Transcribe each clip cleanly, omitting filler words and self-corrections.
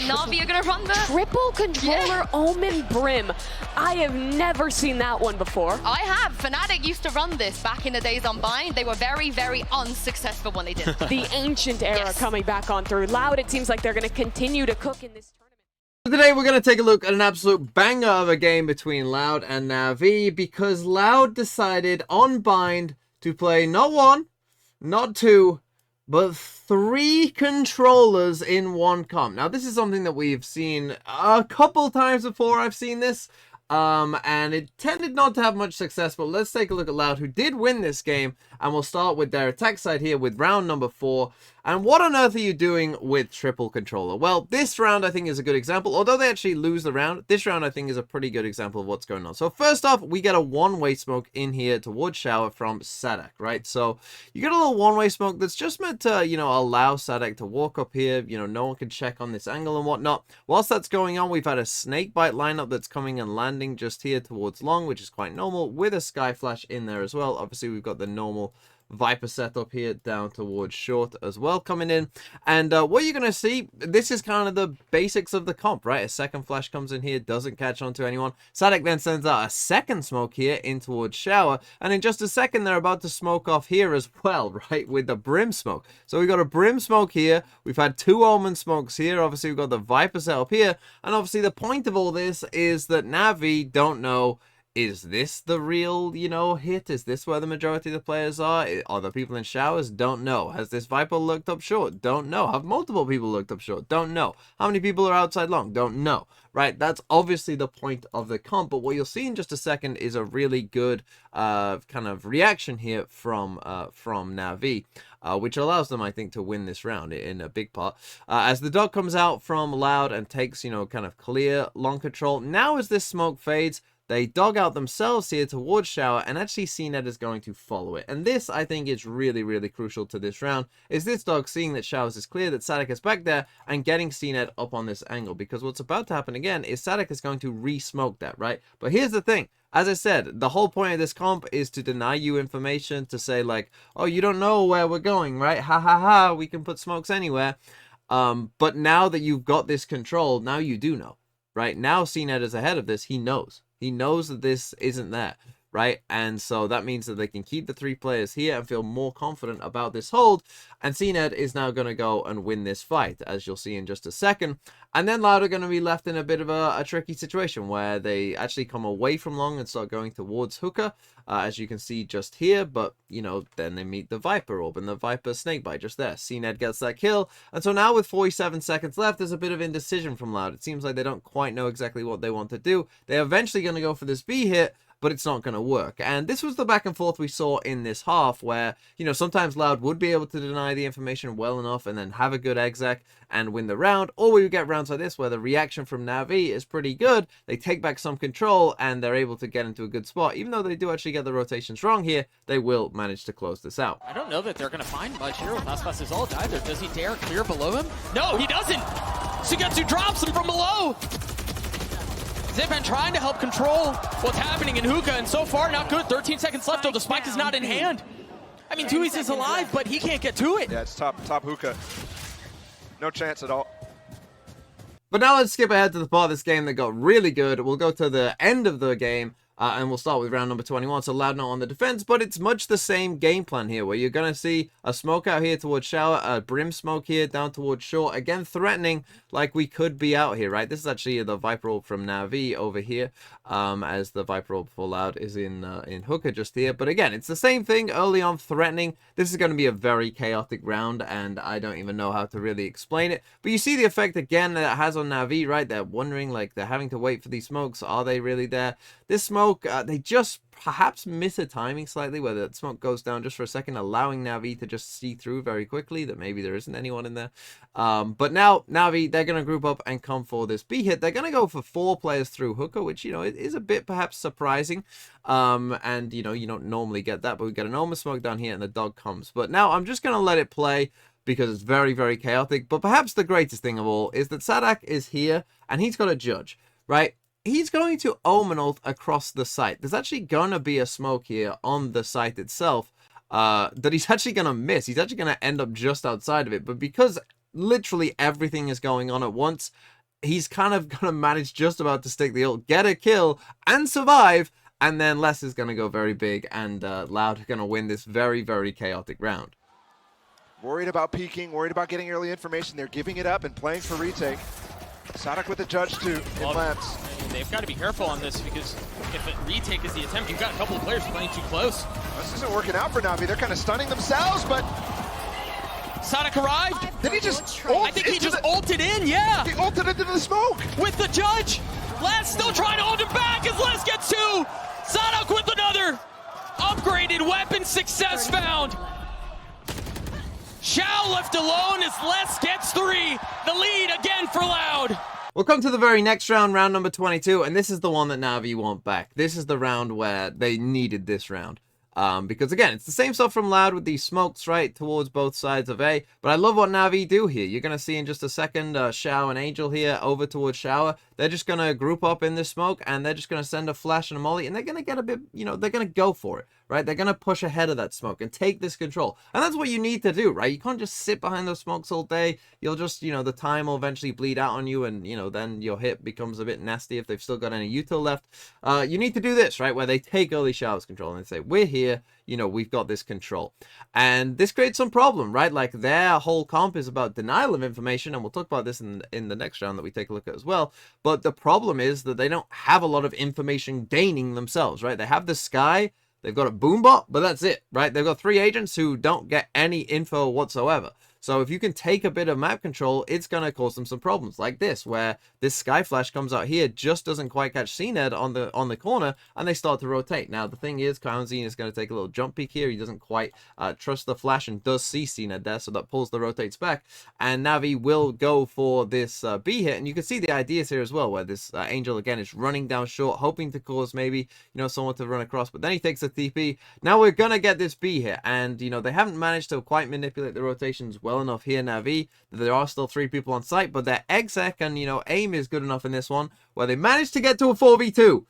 Navi are gonna run the triple controller Omen Brim. I have never seen that one before. I have. Fnatic used to run this back in the days on Bind. They were very, very unsuccessful when they did it. The ancient era coming back on through. Loud, it seems like they're going to continue to cook in this tournament. Today we're going to take a look at an absolute banger of a game between Loud and Navi, because Loud decided on Bind to play not one, not two, but 3 controllers in one comp. Now this is something that we've seen a couple times before. I've seen this. And it tended not to have much success, but let's take a look at Loud, who did win this game, and we'll start with their attack side here with round number 4. And what on earth are you doing with triple controller? Well, this round I think is a good example. Although they actually lose the round, this round I think is a pretty good example of what's going on. So first off, we get a one-way smoke in here towards Shower from Sadak, right? So you get a little one-way smoke that's just meant to, you know, allow Sadak to walk up here. You know, no one can check on this angle and whatnot. Whilst that's going on, we've had a snakebite lineup that's coming and landing just here towards long, which is quite normal, with a sky flash in there as well. Obviously, we've got the normal Viper setup here down towards short as well coming in. And what you're going to see, this is kind of the basics of the comp, right? A second flash comes in here, doesn't catch on to anyone. Sadak then sends out a second smoke here in towards Shower. And in just a second, they're about to smoke off here as well, right? With the Brim smoke. So we've got a Brim smoke here. We've had 2 Omen smokes here. Obviously, we've got the Viper set up here. And obviously, the point of all this is that Navi don't know, is this the real, you know, hit? Is this where the majority of the players are? Are the people in Showers? Don't know. Has this Viper looked up short? Don't know. Have multiple people looked up short? Don't know. How many people are outside long? Don't know. Right? That's obviously the point of the comp. But what you'll see in just a second is a really good kind of reaction here from Navi, which allows them, I think, to win this round in a big part. As the dog comes out from Loud and takes, you know, kind of clear long control. Now as this smoke fades, they dog out themselves here towards Shower, and actually CNED is going to follow it. And this, I think, is really, really crucial to this round, is this dog seeing that Showers is clear, that Sadak is back there, and getting CNED up on this angle. Because what's about to happen again is Sadak is going to re-smoke that, right? But here's the thing. As I said, the whole point of this comp is to deny you information, to say like, oh, you don't know where we're going, right? Ha ha ha, we can put smokes anywhere. But now that you've got this control, now you do know, right? Now CNED is ahead of this, he knows. He knows that this isn't there, right? And so that means that they can keep the 3 players here and feel more confident about this hold. And CNED is now going to go and win this fight, as you'll see in just a second. And then Loud are going to be left in a bit of a tricky situation where they actually come away from long and start going towards Hookah, as you can see just here. But, you know, then they meet the Viper Orb and the Viper Snakebite just there. CNED gets that kill. And so now with 47 seconds left, there's a bit of indecision from Loud. It seems like they don't quite know exactly what they want to do. They're eventually going to go for this B hit, but it's not going to work. And this was the back and forth we saw in this half where, you know, sometimes Loud would be able to deny the information well enough and then have a good exec and win the round, or we would get rounds like this where the reaction from Navi is pretty good. They take back some control and they're able to get into a good spot. Even though they do actually get the rotations wrong here, they will manage to close this out. I don't know that they're going to find much here with Aspas' ult either. Does he dare clear below him? No, he doesn't! Sugetsu drops him from below! They've been trying to help control what's happening in Hookah, and so far, not good. 13 seconds left, though the spike is not in hand. I mean, Tui's is alive, but he can't get to it. Yeah, it's top Hookah. No chance at all. But now let's skip ahead to the part of this game that got really good. We'll go to the end of the game. And we'll start with round number 21. So Loud not on the defense, but it's much the same game plan here, where you're going to see a smoke out here towards Shower, a Brim smoke here down towards short, again threatening like we could be out here, right? This is actually the Viper Orb from Navi over here, as the Viper Orb for Loud is in Hookah just here. But again, it's the same thing early on, threatening. This is going to be a very chaotic round, and I don't even know how to really explain it. But you see the effect again that it has on Navi, right? They're wondering, like, they're having to wait for these smokes. Are they really there? This smoke, they just perhaps miss a timing slightly where the smoke goes down just for a second, allowing Navi to just see through very quickly that maybe there isn't anyone in there. But now Navi, they're going to group up and come for this B hit. They're going to go for 4 players through Hookah, which, you know, it is a bit perhaps surprising. And, you know, you don't normally get that, but we get an Omen smoke down here and the dog comes. But now I'm just going to let it play because it's very, very chaotic. But perhaps the greatest thing of all is that Sadak is here and he's got a judge, right? He's going to Omen ult across the site. There's actually going to be a smoke here on the site itself that he's actually going to miss. He's actually going to end up just outside of it. But because literally everything is going on at once, he's kind of going to manage just about to stick the ult, get a kill, and survive. And then Les is going to go very big, and Loud are going to win this very, very chaotic round. Worried about peeking, worried about getting early information. They're giving it up and playing for retake. Sadok with the judge too in labs. They've got to be careful on this because if a retake is the attempt, you've got a couple of players playing too close. This isn't working out for Navi. They're kind of stunning themselves, but Sadok arrived. did he just I think he just ulted in, yeah. He ulted into the smoke. With the judge. Les still trying to hold him back as Les gets two. Sadok with another. Upgraded weapon success found. Shao left alone as Les gets three. The lead again for Loud. We'll come to the very next round, round number 22, and this is the one that Navi want back. This is the round where they needed this round. Because again, it's the same stuff from Loud with these smokes, right, towards both sides of A. But I love what Navi do here. You're going to see in just a second Shao and Angel here over towards Shower. They're just going to group up in this smoke, and they're just going to send a flash and a molly, and they're going to get a bit, you know, they're going to go for it, right? They're going to push ahead of that smoke and take this control. And that's what you need to do, right? You can't just sit behind those smokes all day. You'll just, you know, the time will eventually bleed out on you, and, you know, then your hit becomes a bit nasty if they've still got any util left. You need to do this, right, where they take early Shower's control and they say, we're here, you know, we've got this control. And this creates some problem, right? Like, their whole comp is about denial of information, and we'll talk about this in the next round that we take a look at as well. But the problem is that they don't have a lot of information gaining themselves, right? They have the Sky, they've got a Boombot, but that's it, right? They've got 3 agents who don't get any info whatsoever. So if you can take a bit of map control, it's going to cause them some problems like this, where this Sky Flash comes out here, just doesn't quite catch CNED on the corner, and they start to rotate. Now, the thing is, Kaunzine is going to take a little jump peek here. He doesn't quite trust the flash and does see CNED there, so that pulls the rotates back. And Navi will go for this B hit, and you can see the ideas here as well, where this Angel, again, is running down short, hoping to cause maybe, you know, someone to run across, but then he takes a TP. Now we're going to get this B hit, and, you know, they haven't managed to quite manipulate the rotations well enough here, Navi. There are still 3 people on site, but their exec and, you know, aim is good enough in this one where they managed to get to a 4v2.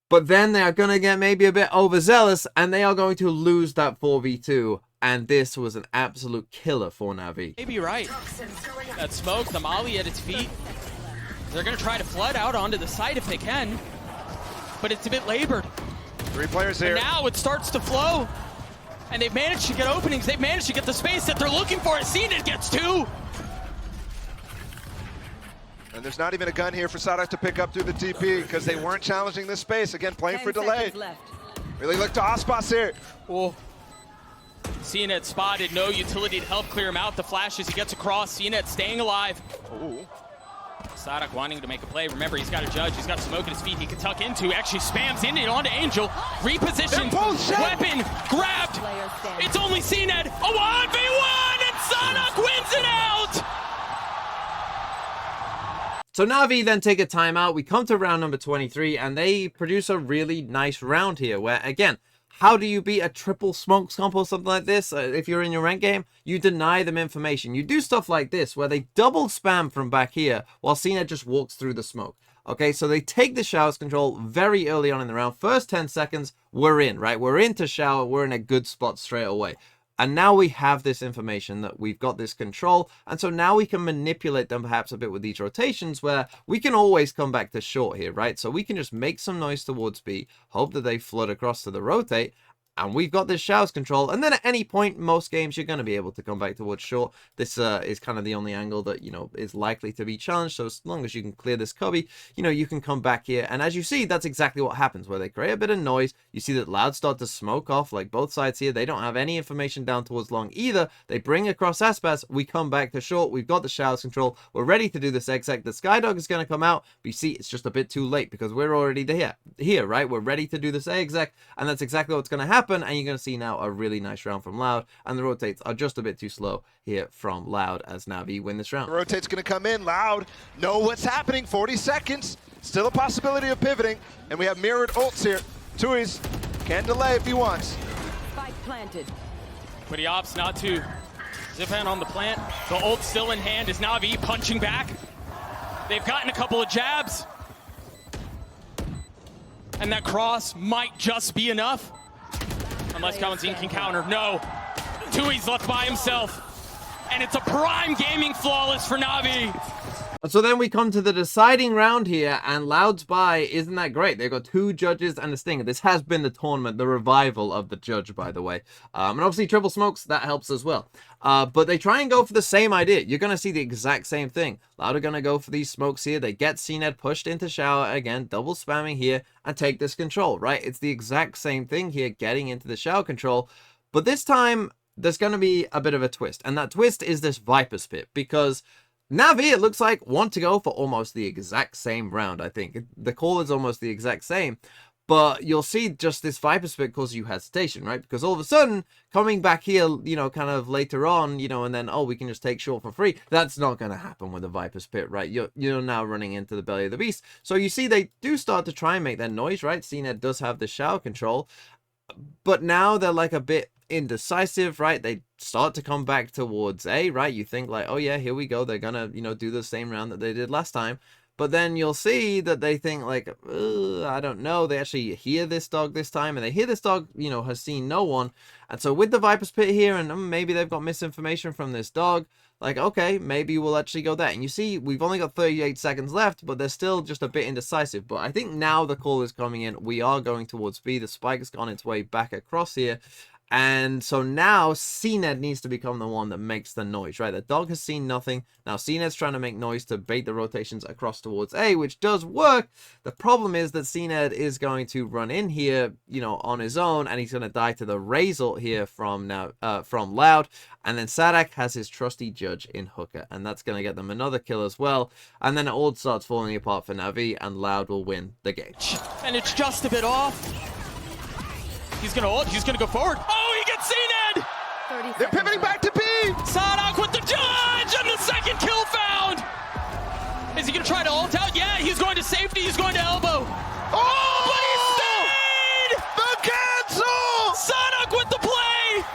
But then they are going to get maybe a bit overzealous, and they are going to lose that 4v2. And this was an absolute killer for Navi. Maybe you're right. That smoke, the molly at its feet. They're going to try to flood out onto the site if they can, but it's a bit labored. 3 players here. And now it starts to flow. And they've managed to get openings. They've managed to get the space that they're looking for. CNED gets 2. And there's not even a gun here for Sadok to pick up through the TP because they weren't challenging this space. Again, playing for delay. Really look to Ospas here. Oh. CNED spotted. No utility to help clear him out. The flash as he gets across. CNED staying alive. Ooh. Sadok wanting to make a play. Remember, he's got a judge. He's got smoke at his feet. He can tuck into. Actually spams in it onto Angel. Repositioned. Weapon grabbed. It's only CNED. A 1v1 and Sadok wins it out. So Navi then take a timeout. We come to round number 23, and they produce a really nice round here where, again, how do you beat a triple smokes comp or something like this? If you're in your rank game, you deny them information. You do stuff like this, where they double spam from back here, while CNED just walks through the smoke. Okay, so they take the Shower's control very early on in the round. First 10 seconds, we're in, right? We're into Shower. We're in a good spot straight away. And now we have this information that we've got this control. And so now we can manipulate them perhaps a bit with these rotations where we can always come back to short here, right? So we can just make some noise towards B, hope that they flood across to the rotate, and we've got this Shower's control. And then at any point, most games, you're going to be able to come back towards short. This is kind of the only angle that, you know, is likely to be challenged. So as long as you can clear this cubby, you know, you can come back here. And as you see, that's exactly what happens, where they create a bit of noise. You see that Loud start to smoke off, like both sides here. They don't have any information down towards long either. They bring across Aspas. We come back to short. We've got the Shower's control. We're ready to do this exec. The Skydog is going to come out. But you see, it's just a bit too late because we're already here, right? We're ready to do this exec. And that's exactly what's going to happen. And you're going to see now a really nice round from Loud, and the rotates are just a bit too slow here from Loud as Navi win this round. The rotate's going to come in. Loud know what's happening. 40 seconds. Still a possibility of pivoting, and we have mirrored ults here. Tui's can delay if he wants. Spike planted. But he opts not to. Zipan on the plant. The ult still in hand is Navi punching back. They've gotten a couple of jabs. And that cross might just be enough. Unless Kaunzine can counter. No. Tui's left by himself. And it's a prime gaming flawless for Navi. So then we come to the deciding round here, and Loud's buy isn't that great. They've got 2 judges and a stinger. This has been the tournament, the revival of the judge, by the way. And obviously triple smokes, that helps as well. But they try and go for the same idea. You're going to see the exact same thing. Loud are going to go for these smokes here. They get CNED pushed into shower again, double spamming here, and take this control, right? It's the exact same thing here, getting into the shower control. But this time, there's going to be a bit of a twist. And that twist is this Viper's Pit, because Navi, it looks like, want to go for almost the exact same round, I think. The call is almost the exact same. But you'll see just this Viper's Pit cause you hesitation, right? Because all of a sudden, coming back here, you know, kind of later on, you know, and then, oh, we can just take short for free. That's not going to happen with the Viper's Pit, right? You're now running into the belly of the beast. So you see they do start to try and make that noise, right? CNED does have the shower control. But now they're like a bit indecisive, right? They start to come back towards A, right? You think like, oh yeah, here we go. They're gonna, you know, do the same round that they did last time. But then you'll see that they think like, I don't know. They actually hear this dog this time, and they hear this dog, you know, has seen no one. And so with the Viper's Pit here, and maybe they've got misinformation from this dog, like, okay, maybe we'll actually go there. And you see, we've only got 38 seconds left, but they're still just a bit indecisive. But I think now the call is coming in. We are going towards B. The spike has gone its way back across here. And so now CNED needs to become the one that makes the noise, right? The dog has seen nothing. Now CNED's trying to make noise to bait the rotations across towards A, which does work. The problem is that CNED is going to run in here, you know, on his own, and he's going to die to the Razor here from Loud. And then Sadak has his trusty judge in Hooker, and that's going to get them another kill as well. And then it all starts falling apart for Navi, and Loud will win the game. And it's just a bit off. He's gonna ult, he's gonna go forward. Oh, he gets CNED! They're pivoting back to B! Sadak with the judge and the second kill found! Is he gonna try to ult out? Yeah, he's going to safety, he's going to elbow. Oh! But he stayed! The cancel! Sadak with the play!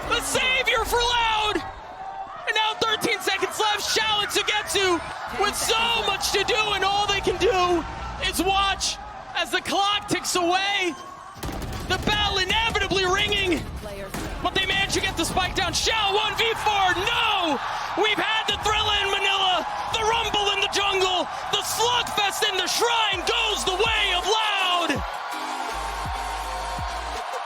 The savior for Loud! And now 13 seconds left, Shao and Sugetsu with so much to do, and all they can do is watch as the clock ticks away. The bell inevitably ringing, but they managed to get the spike down. Shao 1v4, no! We've had the Thrilla in Manila, the rumble in the jungle, the slugfest in the shrine goes the way